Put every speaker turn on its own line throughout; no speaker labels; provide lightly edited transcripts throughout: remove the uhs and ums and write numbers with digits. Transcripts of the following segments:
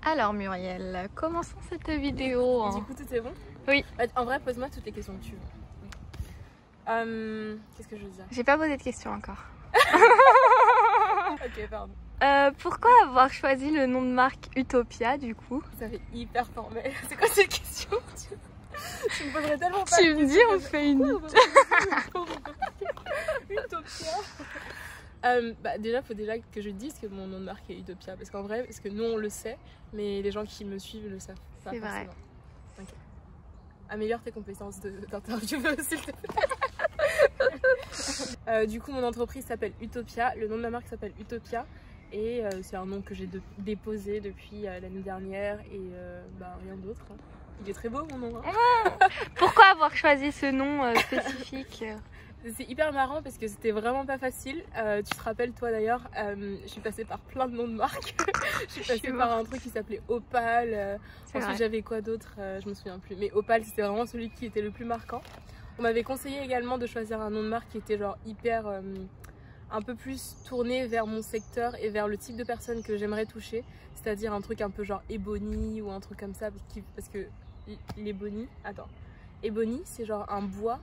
Alors Muriel, commençons cette vidéo.
Du coup, tout est bon?
Oui.
En vrai, pose-moi toutes les questions que tu veux. Qu'est-ce que je veux dire?
J'ai pas posé de questions encore.
Ok, pardon.
Pourquoi avoir choisi le nom de marque Utopia du coup?
Ça fait hyper formel. C'est quoi cette question? Tu me poserais tellement pas.
Tu me dis on fait une...
Utopia. Déjà, faut déjà que je dise que mon nom de marque est Utopia. Parce qu'en vrai, parce que nous on le sait, mais les gens qui me suivent le savent pas.
C'est vrai.
Ok. Améliore tes compétences d'intervieweur s'il te plaît. Du coup, mon entreprise s'appelle Utopia. Le nom de ma marque s'appelle Utopia. Et c'est un nom que j'ai déposé depuis l'année dernière et rien d'autre. Il est très beau mon nom. Hein.
Pourquoi avoir choisi ce nom spécifique?
C'est hyper marrant parce que c'était vraiment pas facile. Tu te rappelles toi d'ailleurs, je suis passée par plein de noms de marques. Je suis passée par un truc qui s'appelait Opal. Ensuite j'avais quoi d'autre, je me souviens plus. Mais Opal c'était vraiment celui qui était le plus marquant. On m'avait conseillé également de choisir un nom de marque qui était genre hyper... un peu plus tourné vers mon secteur et vers le type de personne que j'aimerais toucher. C'est-à-dire un truc un peu genre Ebony ou un truc comme ça. Parce que l'Ebony... Attends. Ebony c'est genre un bois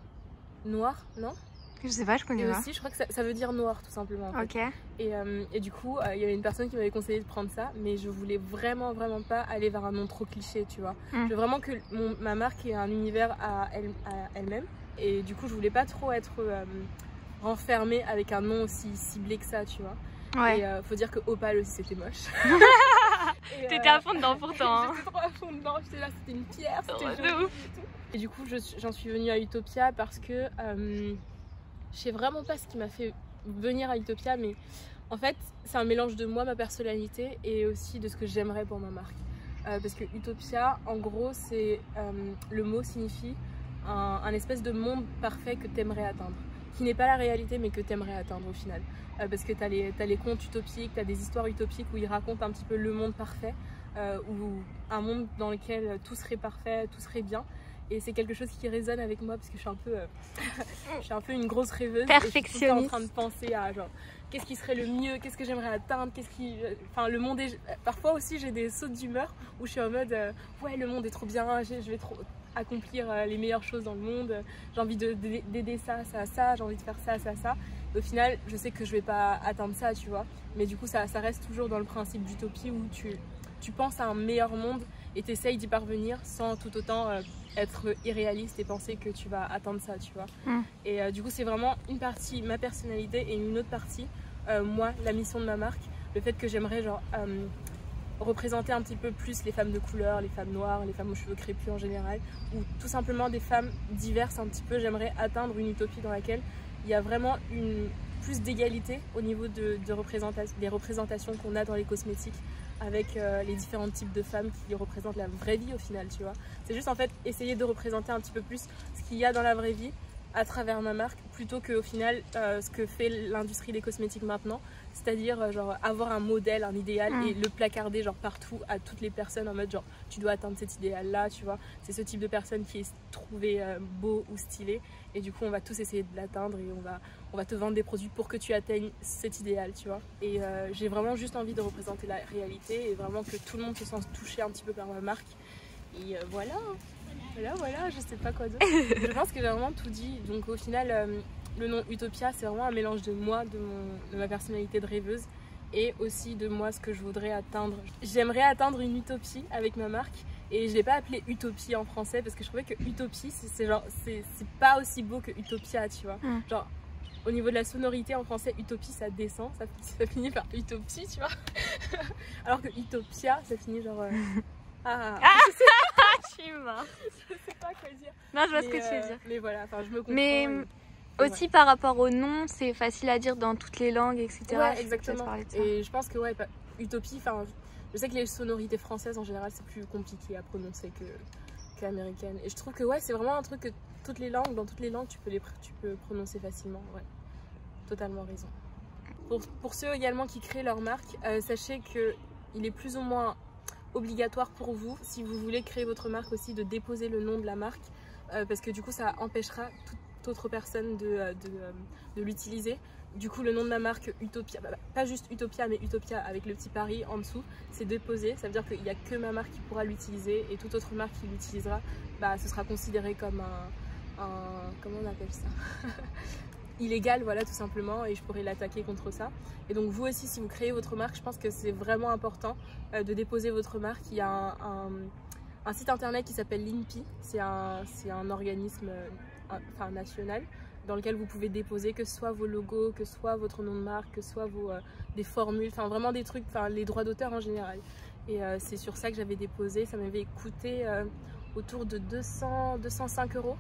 noir, non?
Je sais pas, je connais pas.
Et aussi, je crois que ça veut dire noir tout simplement. En fait.
Ok.
Et du coup, il y avait une personne qui m'avait conseillé de prendre ça, mais je voulais vraiment pas aller vers un nom trop cliché, tu vois. Je veux vraiment que ma marque ait un univers à elle-même. Et du coup, je voulais pas trop être renfermée avec un nom aussi ciblé que ça, tu vois.
Ouais.
Et faut dire que Opal aussi c'était moche.
T'étais à fond dedans pourtant. Hein.
J'étais trop à fond dedans, j'étais là, c'était une pierre, c'était joli
de ouf.
et tout. Et du coup, j'en suis venue à Utopia parce que je sais vraiment pas ce qui m'a fait venir à Utopia, mais en fait, c'est un mélange de moi, ma personnalité et aussi de ce que j'aimerais pour ma marque. Parce que Utopia, en gros, c'est le mot signifie un espèce de monde parfait que t'aimerais atteindre. Qui n'est pas la réalité, mais que t'aimerais atteindre au final. Parce que t'as les contes utopiques, t'as des histoires utopiques où ils racontent un petit peu le monde parfait, ou un monde dans lequel tout serait parfait, tout serait bien. Et c'est quelque chose qui résonne avec moi parce que je suis un peu une grosse rêveuse.
Perfectionniste.
Et je suis tout le temps en train de penser à genre qu'est-ce qui serait le mieux, qu'est-ce que j'aimerais atteindre, enfin le monde est... Parfois aussi j'ai des sautes d'humeur où je suis en mode ouais le monde est trop bien, je vais trop accomplir les meilleures choses dans le monde, j'ai envie d'aider ça, j'ai envie de faire ça. Et au final je sais que je vais pas atteindre ça, tu vois. Mais du coup ça reste toujours dans le principe d'utopie où tu penses à un meilleur monde et tu essayes d'y parvenir sans tout autant être irréaliste et penser que tu vas atteindre ça, tu vois. Et du coup c'est vraiment une partie ma personnalité et une autre partie moi, la mission de ma marque, le fait que j'aimerais genre représenter un petit peu plus les femmes de couleur, les femmes noires, les femmes aux cheveux crépus en général, ou tout simplement des femmes diverses un petit peu. J'aimerais atteindre une utopie dans laquelle il y a vraiment plus d'égalité au niveau des représentations qu'on a dans les cosmétiques avec les différents types de femmes qui représentent la vraie vie au final, tu vois. C'est juste en fait essayer de représenter un petit peu plus ce qu'il y a dans la vraie vie à travers ma marque plutôt qu'au final ce que fait l'industrie des cosmétiques maintenant, c'est-à-dire genre avoir un modèle, un idéal et le placarder genre partout à toutes les personnes en mode genre tu dois atteindre cet idéal là, tu vois. C'est ce type de personne qui est trouvé beau ou stylé et du coup on va tous essayer de l'atteindre et on va te vendre des produits pour que tu atteignes cet idéal, tu vois. Et j'ai vraiment juste envie de représenter la réalité et vraiment que tout le monde se sente touché un petit peu par ma marque et voilà. Voilà, je sais pas quoi d'autre. Je pense que j'ai vraiment tout dit. Donc au final, le nom Utopia, c'est vraiment un mélange de moi, de ma personnalité de rêveuse et aussi de moi, ce que je voudrais atteindre. J'aimerais atteindre une utopie avec ma marque et je l'ai pas appelée Utopie en français parce que je trouvais que Utopie, c'est pas aussi beau que Utopia, tu vois. Genre, au niveau de la sonorité en français, Utopie, ça descend, ça finit par Utopie, tu vois. Alors que Utopia, ça finit genre...
Je suis morte.
Je sais pas quoi dire.
Non, je vois ce que tu veux dire.
Mais voilà, enfin, je me comprends.
Mais aussi par rapport au nom, c'est facile à dire dans toutes les langues, etc.
Ouais, exactement. Et je pense que ouais, Utopie, enfin, je sais que les sonorités françaises en général, c'est plus compliqué à prononcer que américaine. Et je trouve que ouais, c'est vraiment un truc que dans toutes les langues, tu peux prononcer facilement. Ouais, totalement raison. Pour ceux également qui créent leur marque, sachez que il est plus ou moins obligatoire pour vous, si vous voulez créer votre marque aussi, de déposer le nom de la marque parce que du coup ça empêchera toute autre personne de l'utiliser du coup, le nom de ma marque Utopia, pas juste Utopia, mais Utopia avec le petit Paris en dessous, c'est déposé. Ça veut dire qu'il n'y a que ma marque qui pourra l'utiliser et toute autre marque qui l'utilisera, ce sera considéré comme comment on appelle ça illégal, voilà, tout simplement, et je pourrais l'attaquer contre ça. Et donc vous aussi, si vous créez votre marque, je pense que c'est vraiment important de déposer votre marque. Il y a un site internet qui s'appelle l'INPI, c'est un organisme national, dans lequel vous pouvez déposer que ce soit vos logos, que ce soit votre nom de marque, que ce soit des formules, enfin vraiment des trucs, les droits d'auteur en général. Et c'est sur ça que j'avais déposé, ça m'avait coûté autour de 205 €.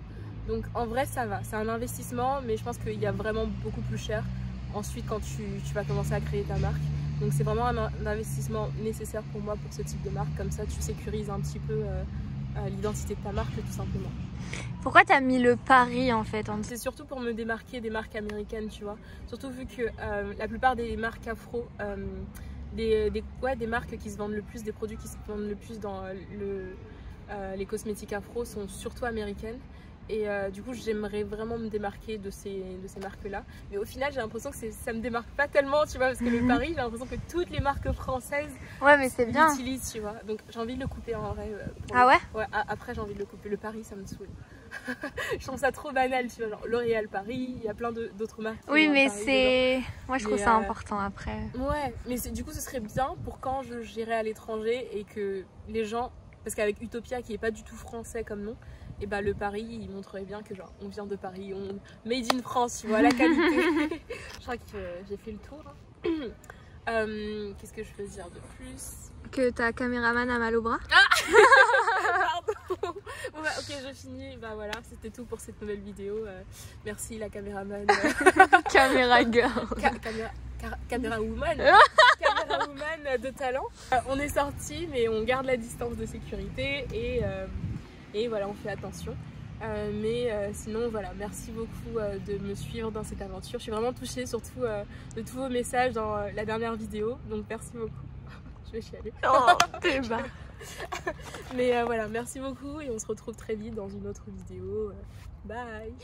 Donc en vrai ça va, c'est un investissement, mais je pense qu'il y a vraiment beaucoup plus cher ensuite quand tu vas commencer à créer ta marque. Donc c'est vraiment un investissement nécessaire pour moi pour ce type de marque, comme ça tu sécurises un petit peu l'identité de ta marque tout simplement.
Pourquoi tu as mis le Paris en fait?
C'est surtout pour me démarquer des marques américaines, tu vois. Surtout vu que la plupart des marques afro, des marques qui se vendent le plus, des produits qui se vendent le plus dans les cosmétiques afro sont surtout américaines. Et du coup j'aimerais vraiment me démarquer de ces marques là, mais au final j'ai l'impression que ça me démarque pas tellement, tu vois, parce que le Paris, j'ai l'impression que toutes les marques françaises l'utilisent, tu vois, donc j'ai envie de le couper en vrai.
Ah ouais?
Ouais, après j'ai envie de le couper. Le Paris ça me saoule. Je trouve ça trop banal, tu vois, genre L'Oréal Paris, il y a plein d'autres marques.
Oui, mais c'est... Moi je trouve ça important après.
Ouais, mais du coup ce serait bien pour quand j'irai à l'étranger et que les gens, parce qu'avec Utopia qui est pas du tout français comme nom, et le Paris il montrerait bien que genre on vient de Paris, on made in France, tu vois, la qualité. Je crois que j'ai fait le tour. Qu'est-ce que je peux dire de plus?
Que ta caméraman a mal au bras.
Pardon. Ouais, ok, je finis. Voilà, c'était tout pour cette nouvelle vidéo. Merci la caméraman.
Caméra girl.
Caméra woman. Caméra woman de talent. On est sorti, mais on garde la distance de sécurité et voilà, on fait attention. Sinon voilà, merci beaucoup de me suivre dans cette aventure. Je suis vraiment touchée surtout de tous vos messages dans la dernière vidéo, donc merci beaucoup. Je vais chialer.
Oh, t'es bas.
Mais voilà, merci beaucoup et on se retrouve très vite dans une autre vidéo. Bye.